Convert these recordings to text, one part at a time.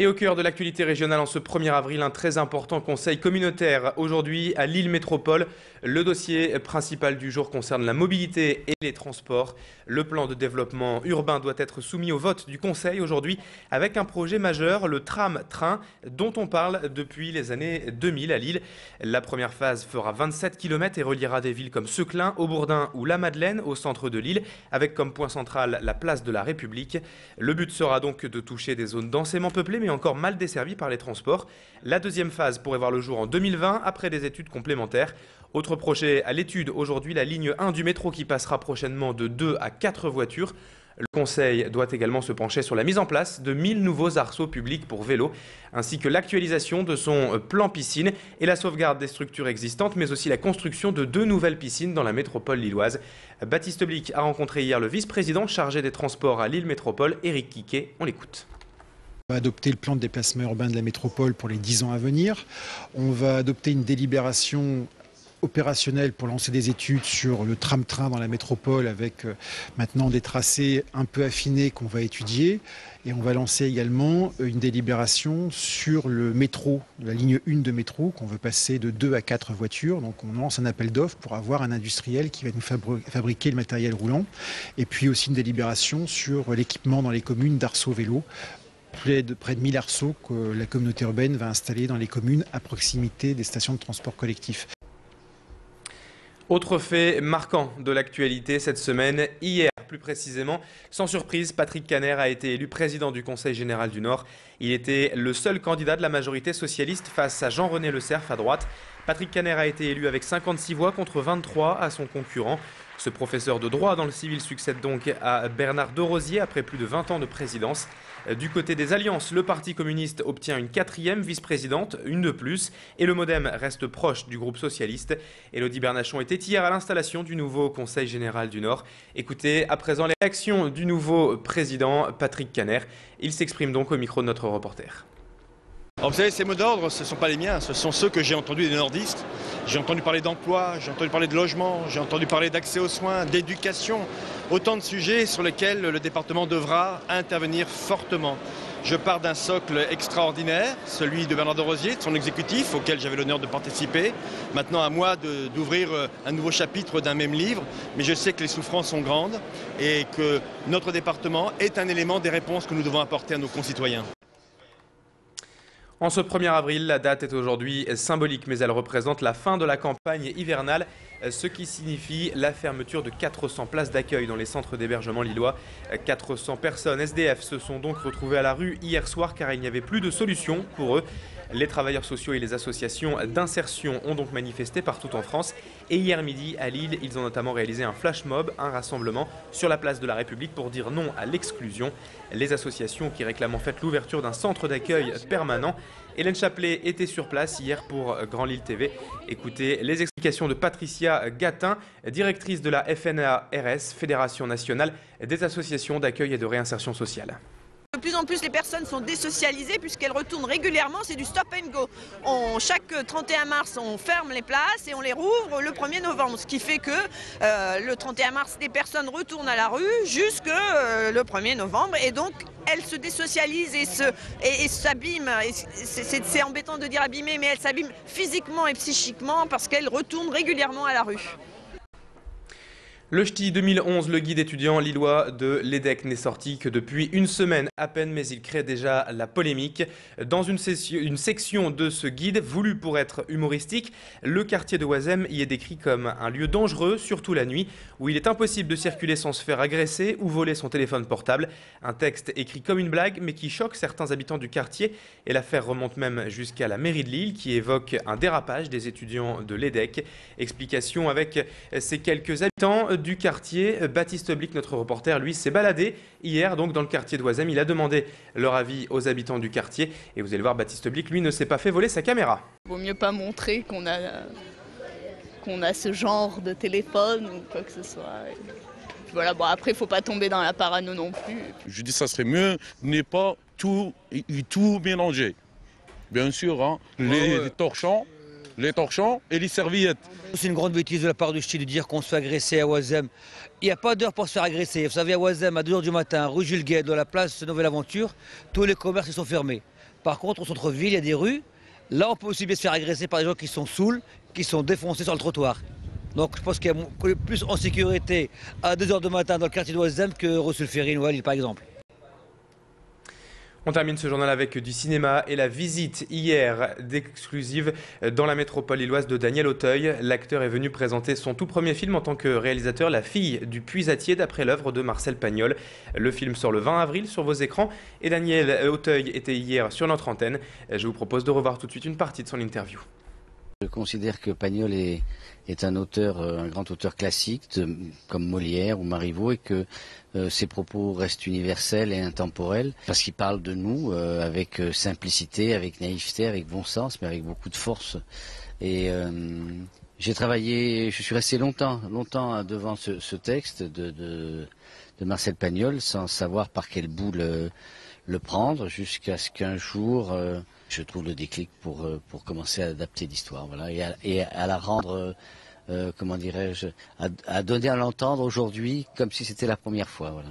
Et au cœur de l'actualité régionale en ce 1er avril, un très important conseil communautaire. Aujourd'hui à Lille Métropole, le dossier principal du jour concerne la mobilité et les transports. Le plan de développement urbain doit être soumis au vote du conseil aujourd'hui avec un projet majeur, le tram-train, dont on parle depuis les années 2000 à Lille. La première phase fera 27 km et reliera des villes comme Seclin, Aubourdin ou La Madeleine au centre de Lille, avec comme point central la place de la République. Le but sera donc de toucher des zones densément peuplées mais encore mal desservies par les transports. La deuxième phase pourrait voir le jour en 2020 après des études complémentaires. Autre projet à l'étude aujourd'hui, la ligne 1 du métro qui passera prochainement de 2 à 4 voitures. Le Conseil doit également se pencher sur la mise en place de 1000 nouveaux arceaux publics pour vélos, ainsi que l'actualisation de son plan piscine et la sauvegarde des structures existantes, mais aussi la construction de 2 nouvelles piscines dans la métropole lilloise. Baptiste Blic a rencontré hier le vice-président chargé des transports à Lille Métropole, Éric Quiquet. On l'écoute. On va adopter le plan de déplacement urbain de la métropole pour les 10 ans à venir. On va adopter une délibération opérationnelle pour lancer des études sur le tram-train dans la métropole avec maintenant des tracés un peu affinés qu'on va étudier. Et on va lancer également une délibération sur le métro, la ligne 1 de métro, qu'on veut passer de 2 à 4 voitures. Donc on lance un appel d'offres pour avoir un industriel qui va nous fabriquer le matériel roulant. Et puis aussi une délibération sur l'équipement dans les communes d'arceaux vélos. Près de 1000 arceaux que la communauté urbaine va installer dans les communes à proximité des stations de transport collectif. Autre fait marquant de l'actualité cette semaine, hier plus précisément, sans surprise, Patrick Caner a été élu président du Conseil général du Nord. Il était le seul candidat de la majorité socialiste face à Jean-René Le Cerf à droite. Patrick Caner a été élu avec 56 voix contre 23 à son concurrent. Ce professeur de droit dans le civil succède donc à Bernard Derosier après plus de 20 ans de présidence. Du côté des alliances, le Parti communiste obtient une 4e vice-présidente, une de plus, et le MoDem reste proche du groupe socialiste. Élodie Bernachon était hier à l'installation du nouveau Conseil général du Nord. Écoutez à présent les réactions du nouveau président Patrick Caner. Il s'exprime donc au micro de notre reporter. Alors vous savez, ces mots d'ordre, ce ne sont pas les miens, ce sont ceux que j'ai entendus des nordistes. J'ai entendu parler d'emploi, j'ai entendu parler de logement, j'ai entendu parler d'accès aux soins, d'éducation. Autant de sujets sur lesquels le département devra intervenir fortement. Je pars d'un socle extraordinaire, celui de Bernard Derosier, de son exécutif, auquel j'avais l'honneur de participer. Maintenant à moi d'ouvrir un nouveau chapitre d'un même livre, mais je sais que les souffrances sont grandes et que notre département est un élément des réponses que nous devons apporter à nos concitoyens. En ce 1er avril, la date est aujourd'hui symbolique, mais elle représente la fin de la campagne hivernale, ce qui signifie la fermeture de 400 places d'accueil dans les centres d'hébergement lillois. 400 personnes SDF se sont donc retrouvées à la rue hier soir car il n'y avait plus de solution pour eux. Les travailleurs sociaux et les associations d'insertion ont donc manifesté partout en France. Et hier midi, à Lille, ils ont notamment réalisé un flash mob, un rassemblement sur la place de la République pour dire non à l'exclusion. Les associations qui réclament en fait l'ouverture d'un centre d'accueil permanent. Hélène Chaplet était sur place hier pour Grand Lille TV. Écoutez les explications de Patricia Gatin, directrice de la FNARS, Fédération nationale des associations d'accueil et de réinsertion sociale. De plus en plus, les personnes sont désocialisées puisqu'elles retournent régulièrement, c'est du stop and go. Chaque 31 mars, on ferme les places et on les rouvre le 1er novembre. Ce qui fait que le 31 mars, les personnes retournent à la rue jusque le 1er novembre. Et donc, elles se désocialisent et s'abîment. C'est embêtant de dire abîmer, mais elles s'abîment physiquement et psychiquement parce qu'elles retournent régulièrement à la rue. Le ch'ti 2011, le guide étudiant lillois de l'EDEC, n'est sorti que depuis une semaine à peine, mais il crée déjà la polémique. Dans une section de ce guide, voulu pour être humoristique, le quartier de Oisem y est décrit comme un lieu dangereux, surtout la nuit, où il est impossible de circuler sans se faire agresser ou voler son téléphone portable. Un texte écrit comme une blague, mais qui choque certains habitants du quartier. Et l'affaire remonte même jusqu'à la mairie de Lille, qui évoque un dérapage des étudiants de l'EDEC. Explication avec ces quelques habitants du quartier. Baptiste Blic, notre reporter, lui, s'est baladé hier donc dans le quartier d'Oisem. Il a demandé leur avis aux habitants du quartier. Et vous allez voir, Baptiste Blic, lui, ne s'est pas fait voler sa caméra. Vaut mieux pas montrer qu'on a ce genre de téléphone ou quoi que ce soit. Voilà, bon, après, il ne faut pas tomber dans la parano non plus. Je dis que ça serait mieux de ne pas tout mélanger. Bien sûr, hein, les torchons et les serviettes. C'est une grande bêtise de la part du ch'ti de dire qu'on se fait agresser à Oisem. Il n'y a pas d'heure pour se faire agresser. Vous savez, à Oisem, à 2 h du matin, rue Jules Guesde, dans la place Nouvelle Aventure, tous les commerces sont fermés. Par contre, au centre-ville, il y a des rues. Là, on peut aussi bien se faire agresser par des gens qui sont saouls, qui sont défoncés sur le trottoir. Donc je pense qu'il y a plus en sécurité à 2 h du matin dans le quartier d'Oisem que Rossulférine ou à Lille par exemple. On termine ce journal avec du cinéma et la visite hier d'exclusive dans la métropole lilloise de Daniel Auteuil. L'acteur est venu présenter son tout premier film en tant que réalisateur, La fille du puisatier, d'après l'œuvre de Marcel Pagnol. Le film sort le 20 avril sur vos écrans et Daniel Auteuil était hier sur notre antenne. Je vous propose de revoir tout de suite une partie de son interview. Je considère que Pagnol est un auteur, un grand auteur classique, comme Molière ou Marivaux, et que ses propos restent universels et intemporels, parce qu'il parle de nous avec simplicité, avec naïveté, avec bon sens, mais avec beaucoup de force. Et j'ai travaillé, je suis resté longtemps devant ce texte de Marcel Pagnol, sans savoir par quel bout le prendre, jusqu'à ce qu'un jour je trouve le déclic pour commencer à adapter l'histoire, voilà, et à la rendre, comment dirais-je, à donner à l'entendre aujourd'hui comme si c'était la première fois, voilà.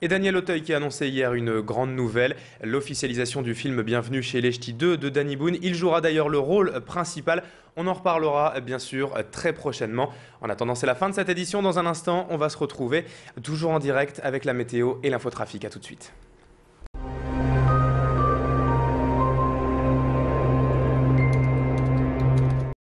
Et Daniel Auteuil qui a annoncé hier une grande nouvelle, l'officialisation du film Bienvenue chez les Ch'tis 2 de Danny Boone. Il jouera d'ailleurs le rôle principal. On en reparlera bien sûr très prochainement. En attendant, c'est la fin de cette édition. Dans un instant, on va se retrouver toujours en direct avec la météo et l'infotrafic. À tout de suite.